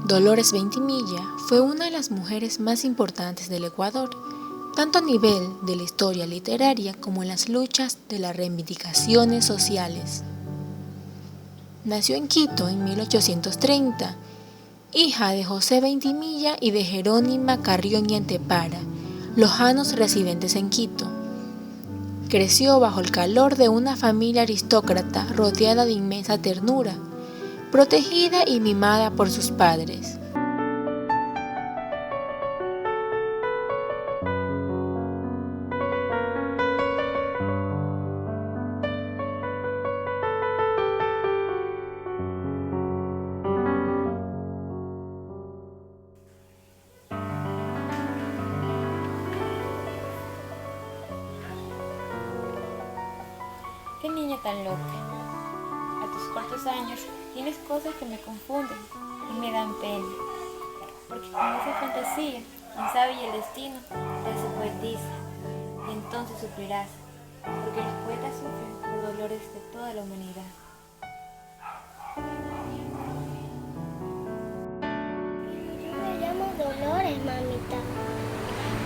Dolores Ventimilla fue una de las mujeres más importantes del Ecuador, tanto a nivel de la historia literaria como en las luchas de las reivindicaciones sociales. Nació en Quito en 1830, hija de José Ventimilla y de Jerónima Carrión y Antepara, lojanos residentes en Quito. Creció bajo el calor de una familia aristócrata rodeada de inmensa ternura, protegida y mimada por sus padres. ¡Qué niña tan loca! A tus cortos años tienes cosas que me confunden y me dan pena, porque con esa fantasía, quien sabe y el destino te hace poetisa, y entonces sufrirás, porque los poetas sufren por dolores de toda la humanidad. Yo me llamo Dolores, mamita.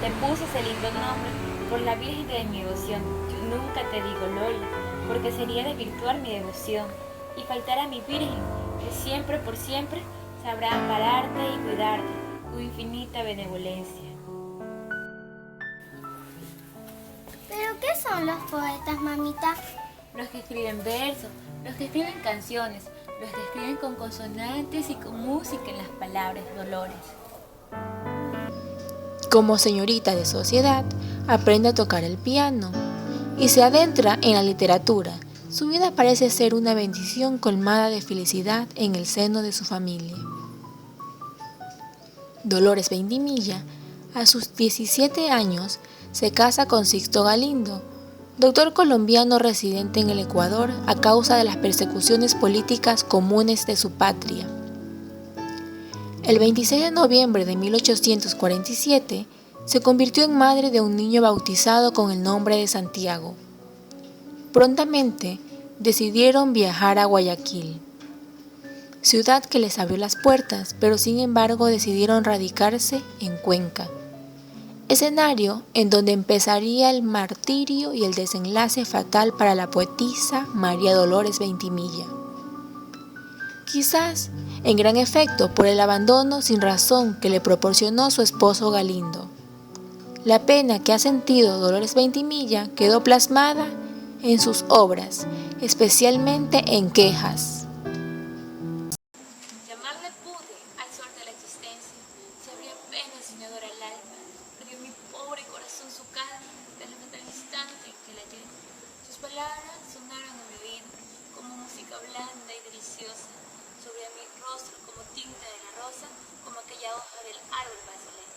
Te puse ese lindo nombre por la Virgen de mi devoción. Yo nunca te digo Lola, porque sería desvirtuar mi devoción y faltar a mi Virgen, que siempre por siempre sabrá ampararte y cuidarte, tu infinita benevolencia. ¿Pero qué son los poetas, mamita? Los que escriben versos, los que escriben canciones, los que escriben con consonantes y con música en las palabras, Dolores. Como señorita de sociedad, aprende a tocar el piano y se adentra en la literatura. Su vida parece ser una bendición colmada de felicidad en el seno de su familia. Dolores Ventimilla, a sus 17 años, se casa con Sixto Galindo, doctor colombiano residente en el Ecuador a causa de las persecuciones políticas comunes de su patria. El 26 de noviembre de 1847, se convirtió en madre de un niño bautizado con el nombre de Santiago. Prontamente decidieron viajar a Guayaquil, ciudad que les abrió las puertas, pero sin embargo decidieron radicarse en Cuenca, escenario en donde empezaría el martirio y el desenlace fatal para la poetisa María Dolores Ventimilla. Quizás en gran efecto por el abandono sin razón que le proporcionó su esposo Galindo. La pena que ha sentido Dolores Ventimilla quedó plasmada en sus obras, especialmente en Quejas. Llamarle pude al sol de la existencia, se abría pena sin adora el alma, perdió mi pobre corazón su calma, desde el instante en que la hallé. Sus palabras sonaron a mi oído, como música blanda y deliciosa, sobre mi rostro como tinta de la rosa, como aquella hoja del árbol brasileño.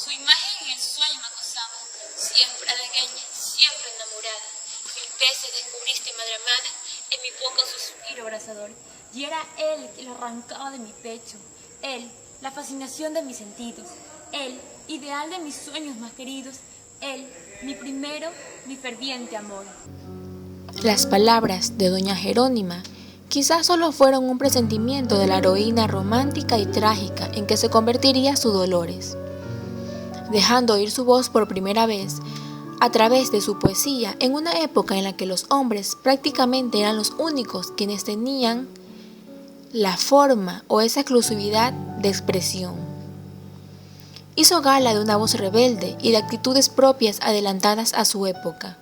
Su imagen en el sueño me acosaba, siempre halagüeña, siempre enamorada. Mil veces descubriste, madre amada, en mi boca un suspiro abrasador. Y era él que lo arrancaba de mi pecho, él, la fascinación de mis sentidos, él, ideal de mis sueños más queridos, él, mi primero, mi ferviente amor. Las palabras de doña Jerónima quizás solo fueron un presentimiento de la heroína romántica y trágica en que se convertiría su Dolores, dejando oír su voz por primera vez a través de su poesía en una época en la que los hombres prácticamente eran los únicos quienes tenían la forma o esa exclusividad de expresión. Hizo gala de una voz rebelde y de actitudes propias adelantadas a su época.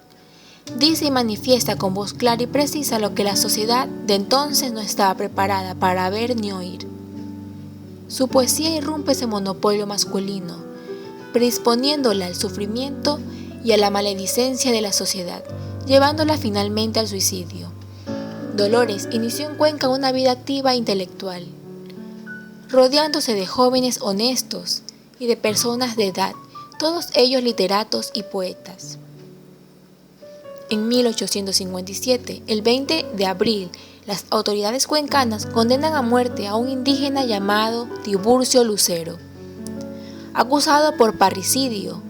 Dice y manifiesta con voz clara y precisa lo que la sociedad de entonces no estaba preparada para ver ni oír. Su poesía irrumpe ese monopolio masculino, predisponiéndola al sufrimiento y a la maledicencia de la sociedad, llevándola finalmente al suicidio. Dolores inició en Cuenca una vida activa e intelectual, rodeándose de jóvenes honestos y de personas de edad, todos ellos literatos y poetas. En 1857, el 20 de abril, las autoridades cuencanas condenan a muerte a un indígena llamado Tiburcio Lucero, acusado por parricidio.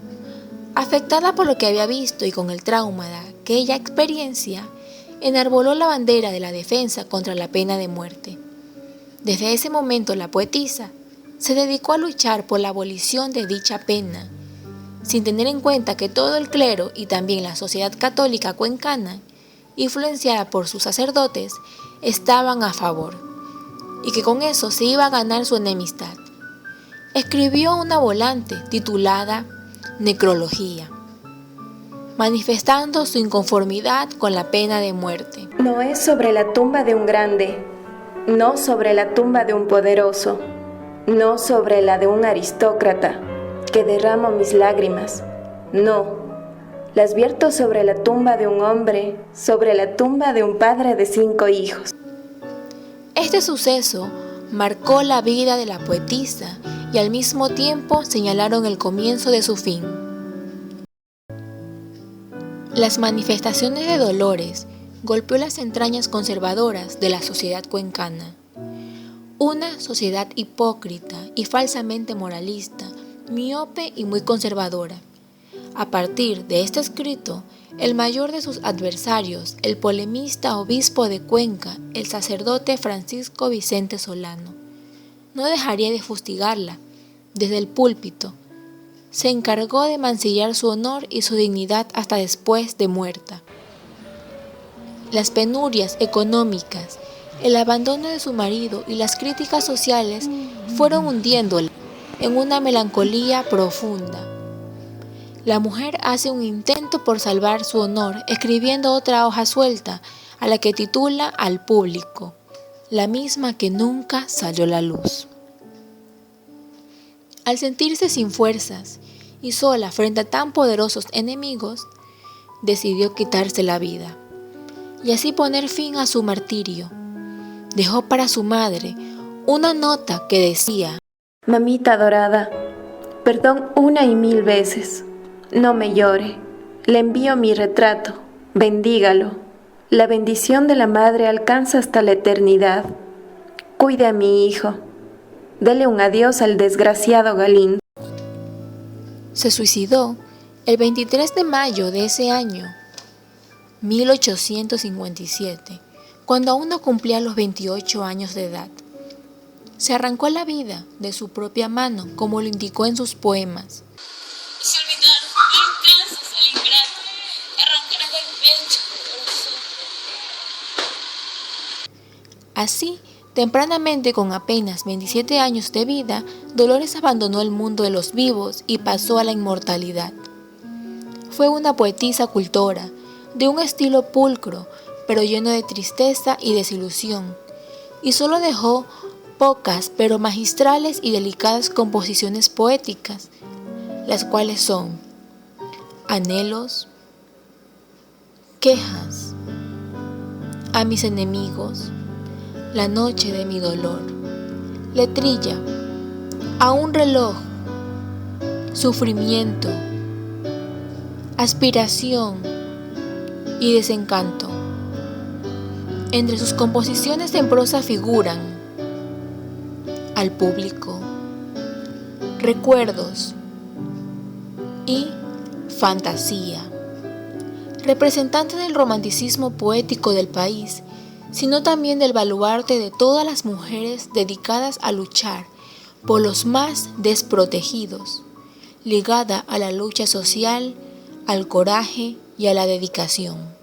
Afectada por lo que había visto y con el trauma de aquella experiencia, enarboló la bandera de la defensa contra la pena de muerte. Desde ese momento la poetisa se dedicó a luchar por la abolición de dicha pena, sin tener en cuenta que todo el clero y también la sociedad católica cuencana, influenciada por sus sacerdotes, estaban a favor, y que con eso se iba a ganar su enemistad. Escribió una volante titulada Necrología, manifestando su inconformidad con la pena de muerte. No es sobre la tumba de un grande, no sobre la tumba de un poderoso, no sobre la de un aristócrata, que derramo mis lágrimas, no, las vierto sobre la tumba de un hombre, sobre la tumba de un padre de 5 hijos. Este suceso marcó la vida de la poetisa y al mismo tiempo señalaron el comienzo de su fin. Las manifestaciones de Dolores golpeó las entrañas conservadoras de la sociedad cuencana. Una sociedad hipócrita y falsamente moralista, miope y muy conservadora. A partir de este escrito, el mayor de sus adversarios, el polemista obispo de Cuenca, el sacerdote Francisco Vicente Solano, no dejaría de fustigarla desde el púlpito. Se encargó de mancillar su honor y su dignidad hasta después de muerta. Las penurias económicas, el abandono de su marido y las críticas sociales fueron hundiéndola en una melancolía profunda. La mujer hace un intento por salvar su honor escribiendo otra hoja suelta a la que titula Al público, la misma que nunca salió a la luz. Al sentirse sin fuerzas y sola frente a tan poderosos enemigos, decidió quitarse la vida y así poner fin a su martirio. Dejó para su madre una nota que decía: Mamita adorada, perdón 1 y 1000 veces, no me llore, le envío mi retrato, bendígalo, la bendición de la madre alcanza hasta la eternidad, cuide a mi hijo. Dele un adiós al desgraciado Galindo. Se suicidó el 23 de mayo de ese año, 1857, cuando aún no cumplía los 28 años de edad. Se arrancó la vida de su propia mano, como lo indicó en sus poemas. Se olvidaron mil casos al ingrato, arrancarán el pecho del corazón. Así, tempranamente, con apenas 27 años de vida, Dolores abandonó el mundo de los vivos y pasó a la inmortalidad. Fue una poetisa cultora, de un estilo pulcro, pero lleno de tristeza y desilusión, y solo dejó pocas pero magistrales y delicadas composiciones poéticas, las cuales son Anhelos, Quejas, A mis enemigos, La noche de mi dolor, Letrilla, A un reloj, Sufrimiento, Aspiración y Desencanto. Entre sus composiciones en prosa figuran Al público, Recuerdos y Fantasía. Representante del romanticismo poético del país, sino también del baluarte de todas las mujeres dedicadas a luchar por los más desprotegidos, ligada a la lucha social, al coraje y a la dedicación.